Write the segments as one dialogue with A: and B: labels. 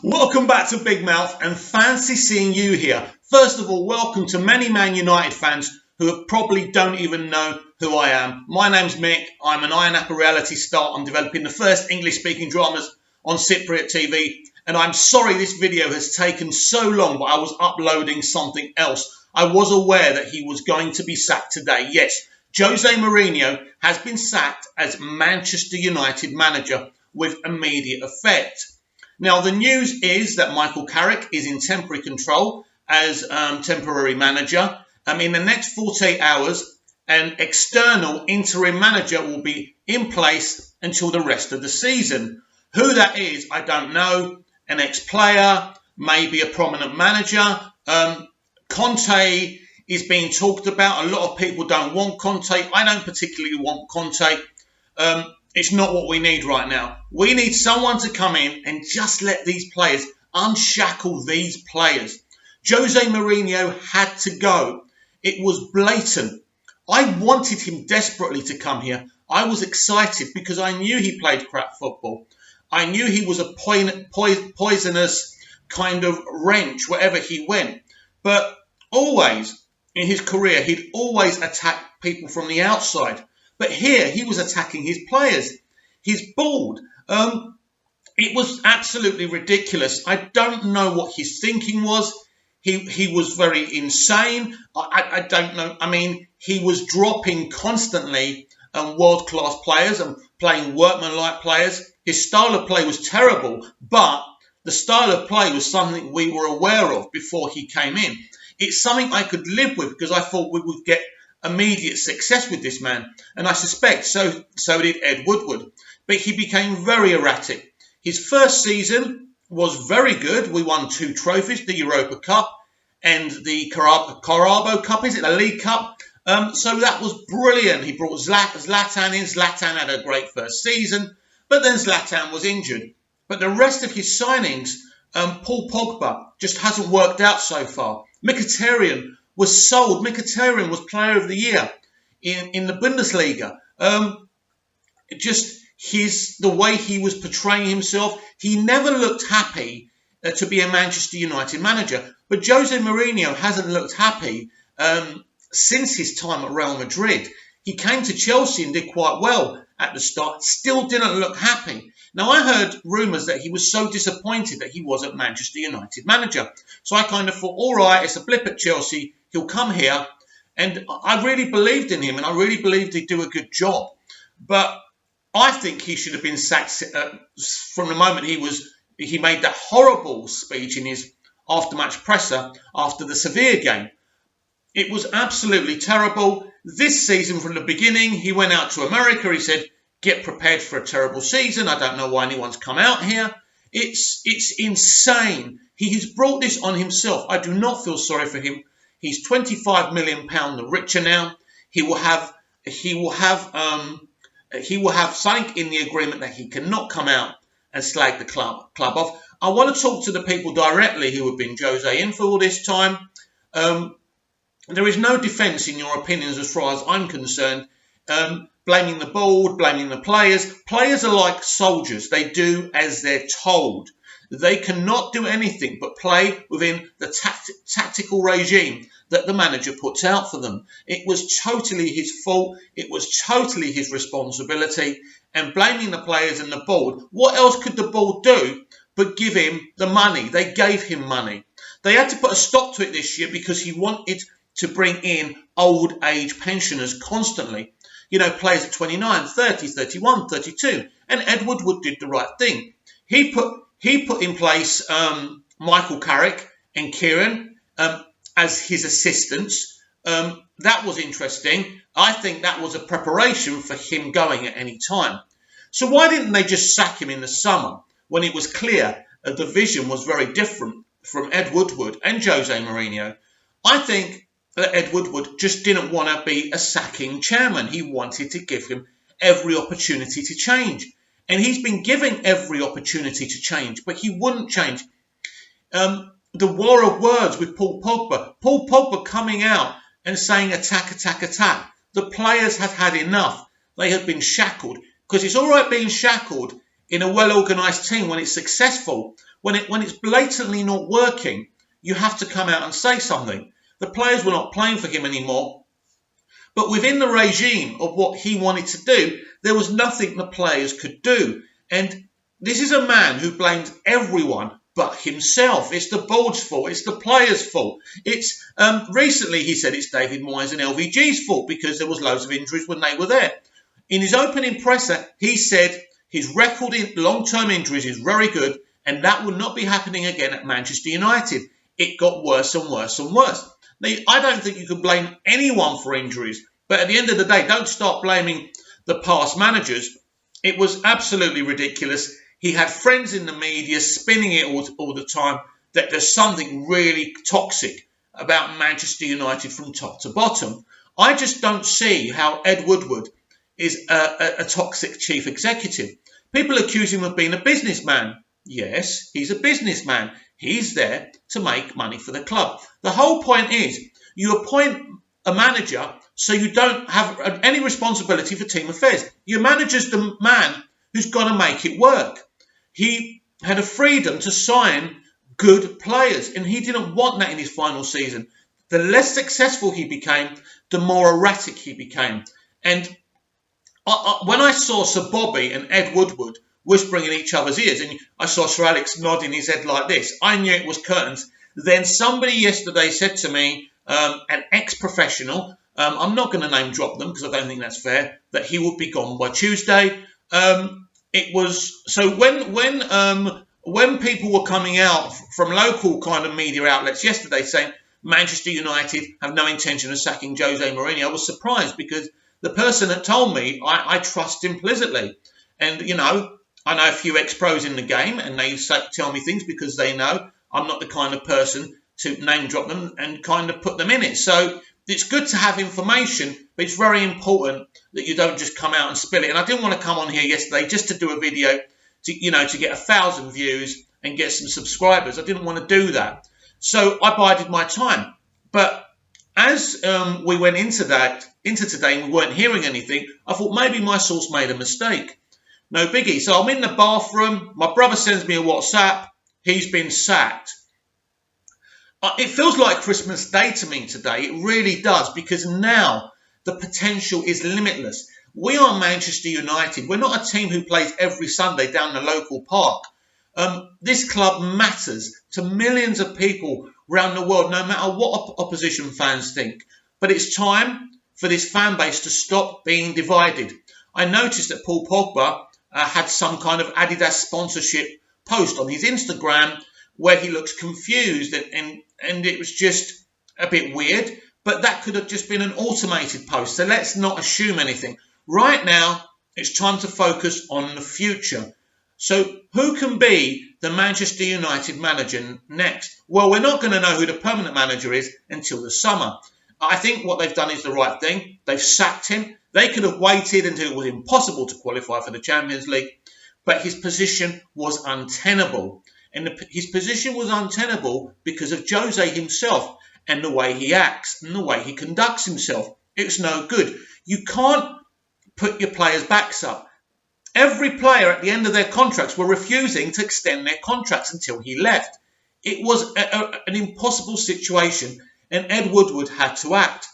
A: Welcome back to Big Mouth and fancy seeing you here. First of all, welcome to many Man United fans who probably don't even know who I am. My name's Mick. I'm an Iron Apple reality star. I'm developing the first English-speaking dramas on Cypriot TV. And I'm sorry this video has taken so long, but I was uploading something else. I was aware that he was going to be sacked today. Yes, Jose Mourinho has been sacked as Manchester United manager with immediate effect. Now, the news is that Michael Carrick is in temporary control as temporary manager. In the next 48 hours, an external interim manager will be in place until the rest of the season. Who that is, I don't know. An ex-player, maybe a prominent manager. Conte is being talked about. A lot of people don't want Conte. I don't particularly want Conte. It's not what we need right now. We need someone to come in and just let these players, unshackle these players. Jose Mourinho had to go. It was blatant. I wanted him desperately to come here. I was excited because I knew he played crap football. I knew he was a poisonous kind of wrench wherever he went. But always in his career, he'd always attack people from the outside. But here, he was attacking his players. He's bald. It was absolutely ridiculous. I don't know what his thinking was. He was very insane. I don't know. He was dropping constantly world-class players and playing workman-like players. His style of play was terrible, but the style of play was something we were aware of before he came in. It's something I could live with because I thought we would get immediate success with this man, and I suspect so did Ed Woodward. But he became very erratic. His first season was very good. We won 2 trophies, the Europa Cup and the Carabao Cup. Is it the League Cup? So that was brilliant. He brought Zlatan in. Zlatan had a great first season, but then Zlatan was injured. But the rest of his signings, Paul Pogba just hasn't worked out so far. Mkhitaryan was sold. Mkhitaryan was Player of the Year in the Bundesliga. The way he was portraying himself, he never looked happy to be a Manchester United manager. But Jose Mourinho hasn't looked happy since his time at Real Madrid. He came to Chelsea and did quite well at the start, still didn't look happy. Now, I heard rumours that he was so disappointed that he wasn't Manchester United manager. So I kind of thought, all right, it's a blip at Chelsea. He'll come here. And I really believed in him, and I really believed he'd do a good job. But I think he should have been sacked from the moment he made that horrible speech in his after-match presser after the Sevilla game. It was absolutely terrible. This season, from the beginning, he went out to America. He said, get prepared for a terrible season. I don't know why anyone's come out here. It's insane. He has brought this on himself. I do not feel sorry for him. He's £25 million the richer now. He will have something in the agreement that he cannot come out and slag the club off. I want to talk to the people directly who have been Jose in for all this time. There is no defence in your opinions as far as I'm concerned. Blaming the board, blaming the players. Players are like soldiers. They do as they're told. They cannot do anything but play within the tactical regime that the manager puts out for them. It was totally his fault. It was totally his responsibility. And blaming the players and the board, what else could the board do but give him the money? They gave him money. They had to put a stop to it this year because he wanted to bring in old age pensioners constantly. You know, players at 29, 30, 31, 32. And Ed Woodward did the right thing. He put in place Michael Carrick and Kieran as his assistants. That was interesting. I think that was a preparation for him going at any time. So why didn't they just sack him in the summer when it was clear the vision was very different from Ed Woodward and Jose Mourinho? I think that Ed Woodward just didn't want to be a sacking chairman. He wanted to give him every opportunity to change. And he's been given every opportunity to change, but he wouldn't change. The war of words with Paul Pogba. Paul Pogba coming out and saying attack, attack, attack. The players have had enough. They have been shackled. Because it's all right being shackled in a well-organised team, when it's successful, when it's blatantly not working, you have to come out and say something. The players were not playing for him anymore. But within the regime of what he wanted to do, there was nothing the players could do. And this is a man who blames everyone but himself. It's the board's fault. It's the players' fault. It's recently he said it's David Moyes and LVG's fault because there was loads of injuries when they were there. In his opening presser, he said his record in long-term injuries is very good, and that will not be happening again at Manchester United. It got worse and worse and worse. Now, I don't think you can blame anyone for injuries, but at the end of the day, don't start blaming the past managers. It was absolutely ridiculous. He had friends in the media spinning it all the time that there's something really toxic about Manchester United from top to bottom. I just don't see how Ed Woodward is a toxic chief executive. People accuse him of being a businessman. Yes, he's a businessman. He's there to make money for the club. The whole point is you appoint a manager so you don't have any responsibility for team affairs. Your manager's the man who's got to make it work. He had a freedom to sign good players, and he didn't want that in his final season. The less successful he became, the more erratic he became. And when I saw Sir Bobby and Ed Woodward whispering in each other's ears, and I saw Sir Alex nodding his head like this, I knew it was curtains. Then somebody yesterday said to me, an ex-professional, I'm not going to name drop them because I don't think that's fair, that he would be gone by Tuesday. It was so when people were coming out from local kind of media outlets yesterday saying Manchester United have no intention of sacking Jose Mourinho, I was surprised because the person that told me, I trust implicitly. And, you know, I know a few ex-pros in the game and they tell me things because they know I'm not the kind of person to name drop them and kind of put them in it. So it's good to have information, but it's very important that you don't just come out and spill it. And I didn't want to come on here yesterday just to do a video to get 1,000 views and get some subscribers. I didn't want to do that. So I bided my time. But as we went into today and we weren't hearing anything, I thought maybe my source made a mistake. No biggie. So I'm in the bathroom. My brother sends me a WhatsApp. He's been sacked. It feels like Christmas Day to me today. It really does, because now the potential is limitless. We are Manchester United. We're not a team who plays every Sunday down the local park. This club matters to millions of people around the world, no matter what opposition fans think. But it's time for this fan base to stop being divided. I noticed that Paul Pogba had some kind of Adidas sponsorship post on his Instagram where he looks confused and it was just a bit weird. But that could have just been an automated post. So let's not assume anything. Right now, it's time to focus on the future. So who can be the Manchester United manager next? Well, we're not going to know who the permanent manager is until the summer. I think what they've done is the right thing. They've sacked him. They could have waited until it was impossible to qualify for the Champions League. But his position was untenable. And his position was untenable because of Jose himself and the way he acts and the way he conducts himself. It's no good. You can't put your players' backs up. Every player at the end of their contracts were refusing to extend their contracts until he left. It was an impossible situation, and Ed Woodward had to act.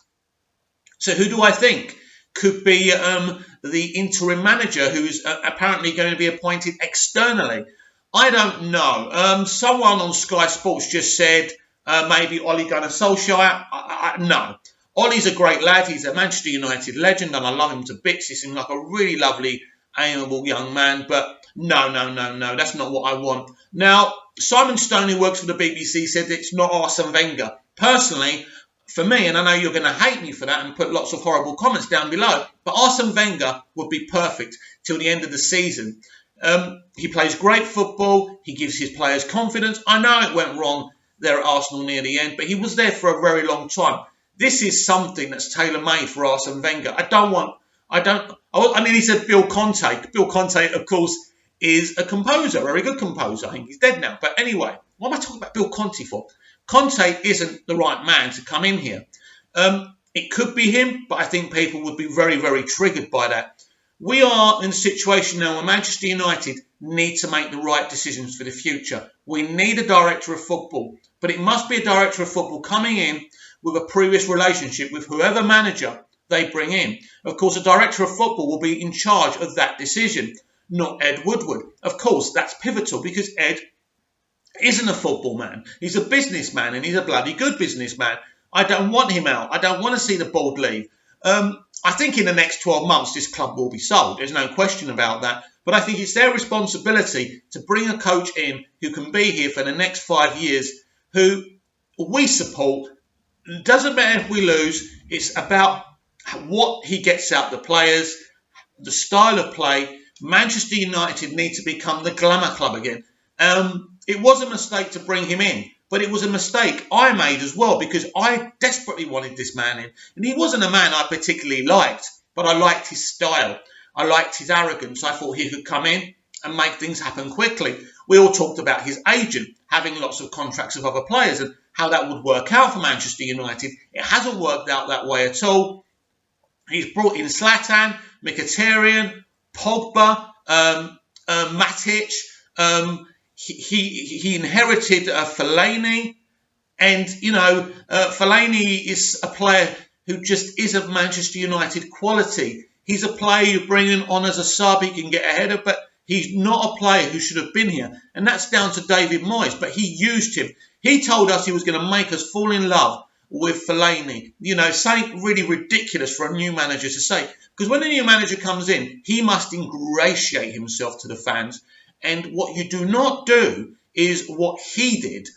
A: So who do I think could be the interim manager who's apparently going to be appointed externally? I don't know. Someone on Sky Sports just said maybe Ole Gunnar Solskjaer. No. Ollie's a great lad. He's a Manchester United legend, and I love him to bits. He seems like a really lovely, amiable young man. But no. That's not what I want. Now, Simon Stone, who works for the BBC, said it's not Arsene Wenger. Personally, for me, and I know you're going to hate me for that and put lots of horrible comments down below, but Arsene Wenger would be perfect till the end of the season. He plays great football. He gives his players confidence. I know it went wrong there at Arsenal near the end, but he was there for a very long time. This is something that's tailor-made for Arsene Wenger. He said Bill Conte. Bill Conte, of course, is a composer, a very good composer. I think he's dead now. But anyway, what am I talking about Bill Conte for? Conte isn't the right man to come in here. It could be him, but I think people would be very, very triggered by that. We are in a situation now where Manchester United need to make the right decisions for the future. We need a director of football, but it must be a director of football coming in with a previous relationship with whoever manager they bring in. Of course, a director of football will be in charge of that decision, not Ed Woodward. Of course, that's pivotal because Ed isn't a football man. He's a businessman, and he's a bloody good businessman. I don't want him out. I don't want to see the board leave. I think in the next 12 months, this club will be sold. There's no question about that. But I think it's their responsibility to bring a coach in who can be here for the next 5 years, who we support. It doesn't matter if we lose. It's about what he gets out the players, the style of play. Manchester United need to become the glamour club again. It was a mistake to bring him in, but it was a mistake I made as well because I desperately wanted this man in. And he wasn't a man I particularly liked, but I liked his style. I liked his arrogance. I thought he could come in and make things happen quickly. We all talked about his agent having lots of contracts with other players and how that would work out for Manchester United. It hasn't worked out that way at all. He's brought in Zlatan, Mkhitaryan, Pogba, Matic. He inherited Fellaini, and Fellaini is a player who just is of Manchester United quality. He's a player you bring in on as a sub, he can get ahead of, but he's not a player who should have been here, and that's down to David Moyes. But he used him. He told us he was going to make us fall in love with Fellaini. Something really ridiculous for a new manager to say, because when a new manager comes in, he must ingratiate himself to the fans. And what you do not do is what he did,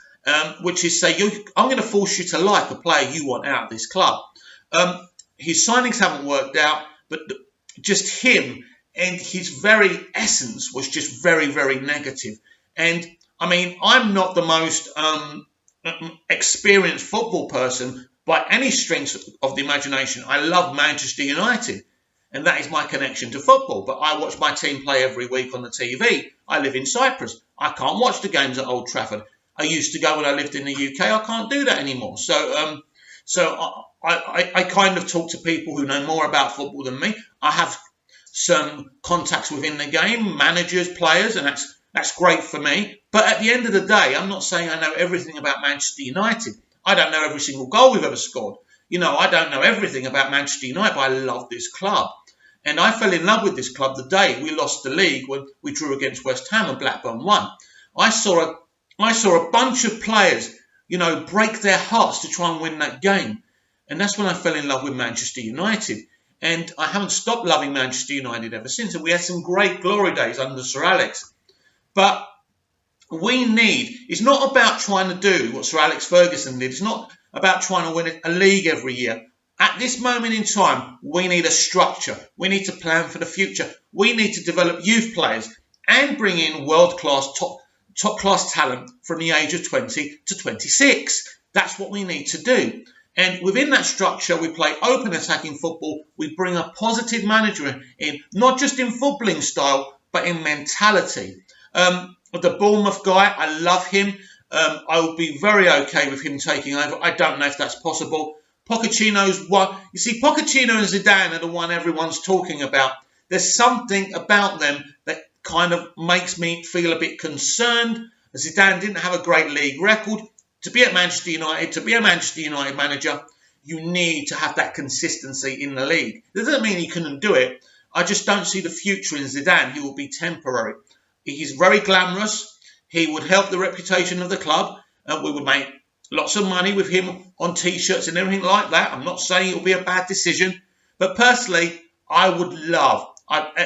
A: which is say, I'm going to force you to like a player you want out of this club. His signings haven't worked out, but just him and his very essence was just very, very negative. And, I mean, I'm not the most experienced football person by any stretch of the imagination. I love Manchester United. And that is my connection to football. But I watch my team play every week on the TV. I live in Cyprus. I can't watch the games at Old Trafford. I used to go when I lived in the UK. I can't do that anymore. So I kind of talk to people who know more about football than me. I have some contacts within the game, managers, players, and that's great for me. But at the end of the day, I'm not saying I know everything about Manchester United. I don't know every single goal we've ever scored. I don't know everything about Manchester United, but I love this club. And I fell in love with this club the day we lost the league when we drew against West Ham and Blackburn won. I saw a bunch of players, break their hearts to try and win that game. And that's when I fell in love with Manchester United. And I haven't stopped loving Manchester United ever since. And we had some great glory days under Sir Alex. But it's not about trying to do what Sir Alex Ferguson did. It's not about trying to win a league every year. At this moment in time, we need a structure. We need to plan for the future. We need to develop youth players and bring in world-class, top-class talent from the age of 20 to 26. That's what we need to do. And within that structure, we play open attacking football. We bring a positive manager in, not just in footballing style, but in mentality. The Bournemouth guy, I love him. I would be very okay with him taking over. I don't know if that's possible. Pochettino's one. You see, Pochettino and Zidane are the one everyone's talking about. There's something about them that kind of makes me feel a bit concerned. Zidane didn't have a great league record. To be at Manchester United, to be a Manchester United manager, you need to have that consistency in the league. That doesn't mean he couldn't do it. I just don't see the future in Zidane. He will be temporary. He's very glamorous. He would help the reputation of the club. We would make lots of money with him on T-shirts and everything like that. I'm not saying it will be a bad decision. But personally, I would love...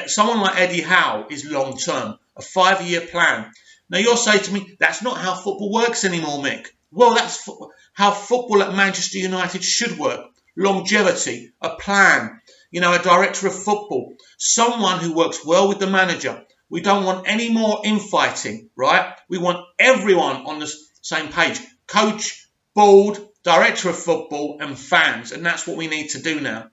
A: someone like Eddie Howe is long-term, a 5-year plan. Now, you'll say to me, that's not how football works anymore, Mick. Well, that's how football at Manchester United should work. Longevity, a plan, a director of football, someone who works well with the manager. We don't want any more infighting, right? We want everyone on the same page. Coach, board, director of football and fans. And that's what we need to do now.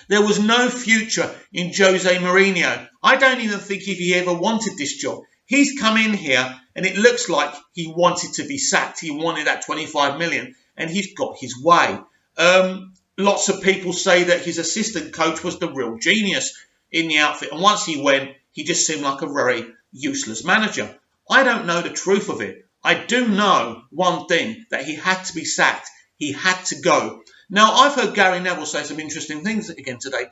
A: There was no future in Jose Mourinho. I don't even think if he ever wanted this job. He's come in here and it looks like he wanted to be sacked. He wanted that 25 million and he's got his way. Lots of people say that his assistant coach was the real genius in the outfit. And once he went, he just seemed like a very useless manager. I don't know the truth of it. I do know one thing, that he had to be sacked. He had to go. Now, I've heard Gary Neville say some interesting things again today.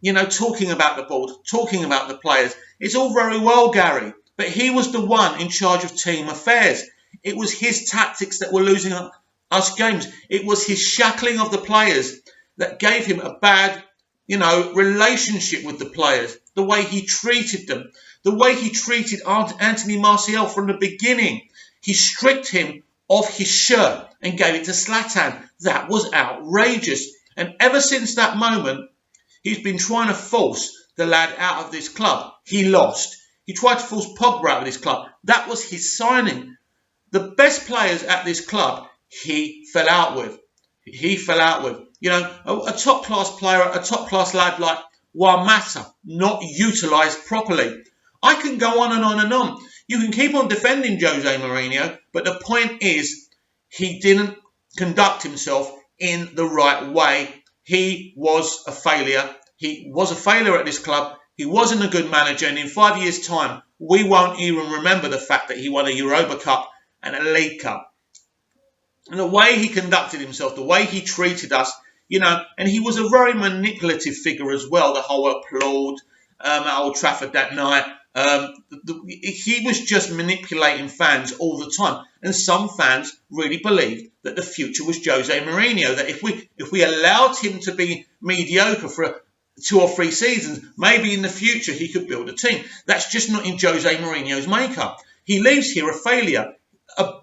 A: You know, talking about the board, talking about the players. It's all very well, Gary, but he was the one in charge of team affairs. It was his tactics that were losing us games. It was his shackling of the players that gave him a bad, relationship with the players. The way he treated them, the way he treated Anthony Martial from the beginning. He stripped him of his shirt and gave it to Zlatan. That was outrageous. And ever since that moment, he's been trying to force the lad out of this club. He lost. He tried to force Pogba out of this club. That was his signing. The best players at this club, he fell out with. A top-class player, a top-class lad like Juan Mata, not utilised properly. I can go on and on and on. You can keep on defending Jose Mourinho, but the point is he didn't conduct himself in the right way. He was a failure. He was a failure at this club. He wasn't a good manager. And in 5 years' time, we won't even remember the fact that he won a Europa Cup and a League Cup. And the way he conducted himself, the way he treated us, and he was a very manipulative figure as well. The whole applaud at Old Trafford that night. He was just manipulating fans all the time. And some fans really believed that the future was Jose Mourinho, that if we allowed him to be mediocre for 2 or 3 seasons, maybe in the future he could build a team. That's just not in Jose Mourinho's makeup. He leaves here a failure, a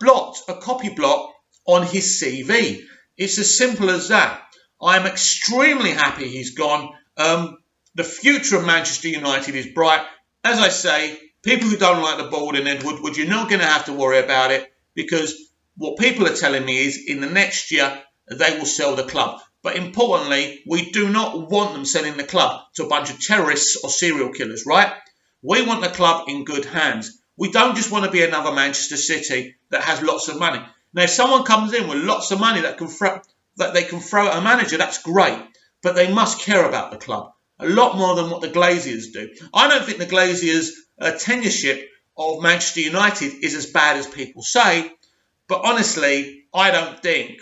A: copy blot on his CV. It's as simple as that. I'm extremely happy he's gone. The future of Manchester United is bright. As I say, people who don't like the board in Ed Woodward, you're not going to have to worry about it, because what people are telling me is in the next year they will sell the club. But importantly, we do not want them selling the club to a bunch of terrorists or serial killers, right? We want the club in good hands. We don't just want to be another Manchester City that has lots of money. Now, if someone comes in with lots of money that they can throw at a manager, that's great. But they must care about the club a lot more than what the Glaziers do. I don't think the Glaziers' tenureship of Manchester United is as bad as people say. But honestly, I don't think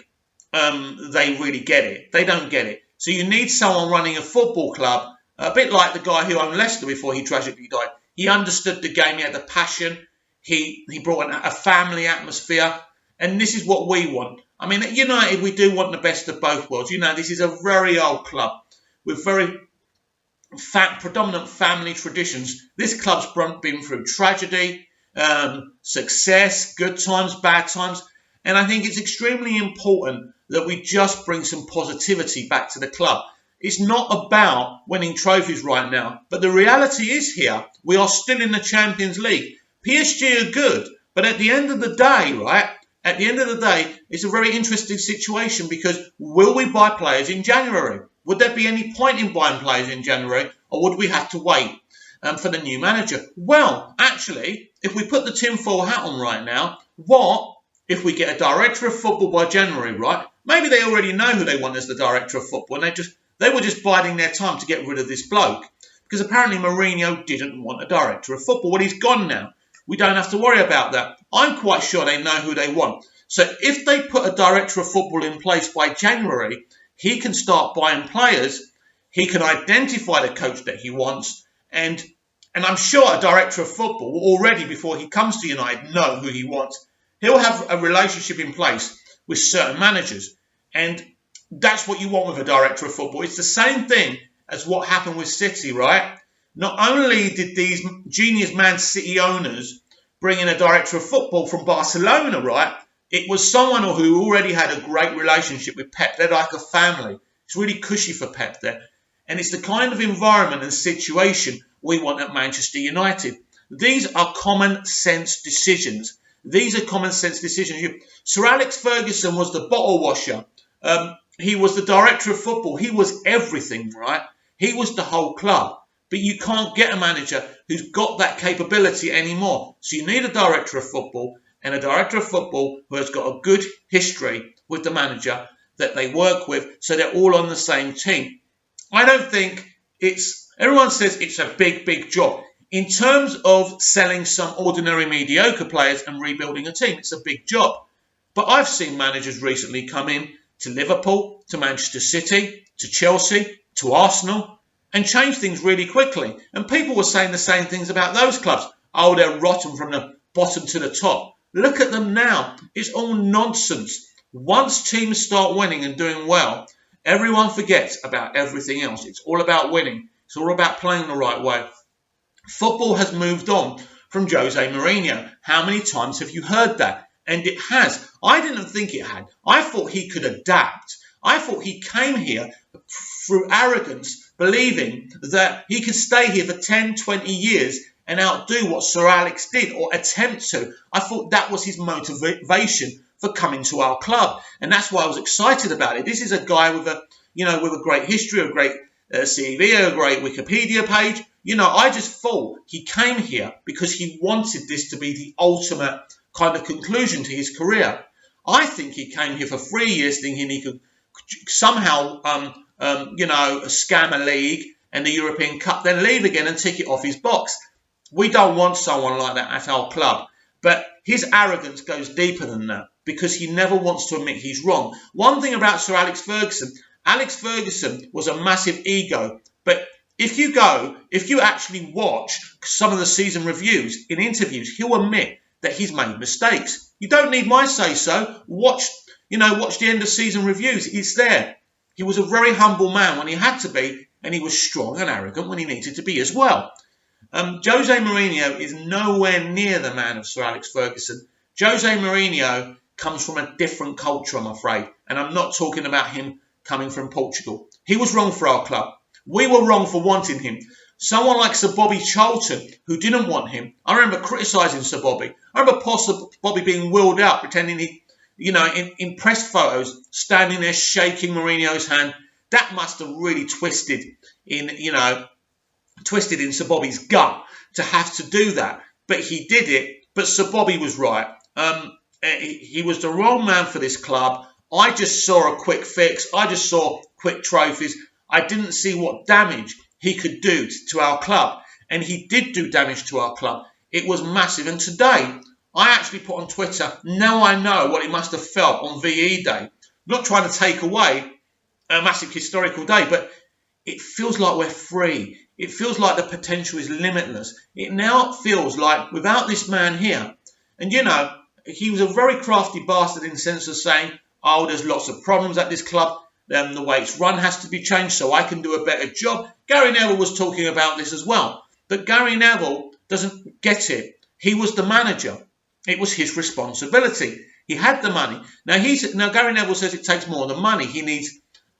A: they really get it. They don't get it. So you need someone running a football club, a bit like the guy who owned Leicester before he tragically died. He understood the game. He had the passion. He brought a family atmosphere. And this is what we want. I mean, at United, we do want the best of both worlds. This is a very old club with very predominant family traditions. This club's been through tragedy, success, good times, bad times. And I think it's extremely important that we just bring some positivity back to the club. It's not about winning trophies right now. But the reality is here, we are still in the Champions League. PSG are good. But at the end of the day, right? At the end of the day, it's a very interesting situation, because will we buy players in January? Would there be any point in buying players in January, or would we have to wait for the new manager? Well, actually, if we put the tinfoil hat on right now, what if we get a director of football by January, right? Maybe they already know who they want as the director of football, and they were just biding their time to get rid of this bloke, because apparently Mourinho didn't want a director of football. Well, he's gone now. We don't have to worry about that. I'm quite sure they know who they want. So if they put a director of football in place by January, he can start buying players. He can identify the coach that he wants. And I'm sure a director of football will already, before he comes to United, know who he wants. He'll have a relationship in place with certain managers. And that's what you want with a director of football. It's the same thing as what happened with City, right? Not only did these genius Man City owners bring in a director of football from Barcelona, right? It was someone who already had a great relationship with Pep. They're like a family. It's really cushy for Pep there. And it's the kind of environment and situation we want at Manchester United. These are common sense decisions. Sir Alex Ferguson was the bottle washer. He was the director of football. He was everything, right? He was the whole club. But you can't get a manager who's got that capability anymore. So you need a director of football, and a director of football who has got a good history with the manager that they work with, so they're all on the same team. I don't think everyone says it's a big, big job. In terms of selling some ordinary mediocre players and rebuilding a team, it's a big job. But I've seen managers recently come in to Liverpool, to Manchester City, to Chelsea, to Arsenal, and change things really quickly. And people were saying the same things about those clubs. Oh, they're rotten from the bottom to the top. Look at them now. It's all nonsense. Once teams start winning and doing well, everyone forgets about everything else. It's all about winning. It's all about playing the right way. Football has moved on from Jose Mourinho. How many times have you heard that? And it has. I didn't think it had. I thought he could adapt. I thought he came here through arrogance, believing that he could stay here for 10, 20 years and outdo what Sir Alex did, or attempt to. I thought that was his motivation for coming to our club. And that's why I was excited about it. This is a guy with a great history, a great CV, a great Wikipedia page. I just thought he came here because he wanted this to be the ultimate kind of conclusion to his career. I think he came here for 3 years thinking he could somehow, scam a league and the European Cup, then leave again and tick it off his box. We don't want someone like that at our club. But his arrogance goes deeper than that because he never wants to admit he's wrong. One thing about Sir Alex Ferguson was a massive ego. But if you actually watch some of the season reviews in interviews, he'll admit that he's made mistakes. You don't need my say-so. Watch the end of season reviews. It's there. He was a very humble man when he had to be, and he was strong and arrogant when he needed to be as well. Jose Mourinho is nowhere near the man of Sir Alex Ferguson. Jose Mourinho comes from a different culture, I'm afraid. And I'm not talking about him coming from Portugal. He was wrong for our club. We were wrong for wanting him. Someone like Sir Bobby Charlton, who didn't want him. I remember criticising Sir Bobby. I remember Sir Bobby being wheeled out, pretending in press photos, standing there shaking Mourinho's hand. That must have really twisted in Sir Bobby's gut to have to do that. But he did it. But Sir Bobby was right. He was the wrong man for this club. I just saw a quick fix. I just saw quick trophies. I didn't see what damage he could do to our club. And he did do damage to our club. It was massive. And today, I actually put on Twitter, now I know what it must have felt on VE Day. I'm not trying to take away a massive historical day, but it feels like we're free. It feels like the potential is limitless. It now feels like without this man here, and he was a very crafty bastard in the sense of saying, oh, there's lots of problems at this club. The way it's run has to be changed so I can do a better job. Gary Neville was talking about this as well. But Gary Neville doesn't get it. He was the manager. It was his responsibility. He had the money. Now Gary Neville says it takes more than money. He needs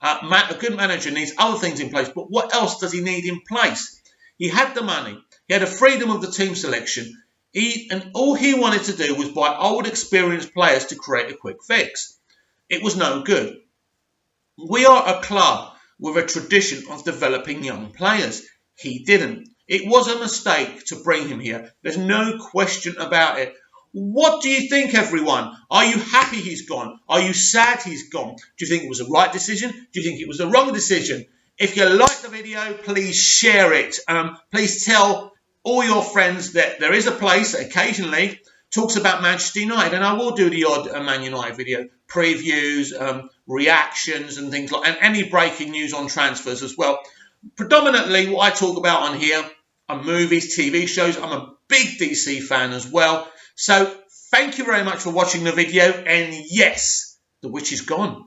A: a good manager needs other things in place. But what else does he need in place? He had the money. He had a freedom of the team selection. And all he wanted to do was buy old, experienced players to create a quick fix. It was no good. We are a club with a tradition of developing young players. He didn't. It was a mistake to bring him here. There's no question about it. What do you think, everyone? Are you happy he's gone? Are you sad he's gone? Do you think it was the right decision? Do you think it was the wrong decision? If you like the video, please share it. Please tell all your friends that there is a place that occasionally talks about Manchester United, and I will do the odd Man United video, previews, reactions and things like, and any breaking news on transfers as well. Predominantly what I talk about on here are movies, TV shows. I'm a big DC fan as well. So thank you very much for watching the video, and yes, the witch is gone.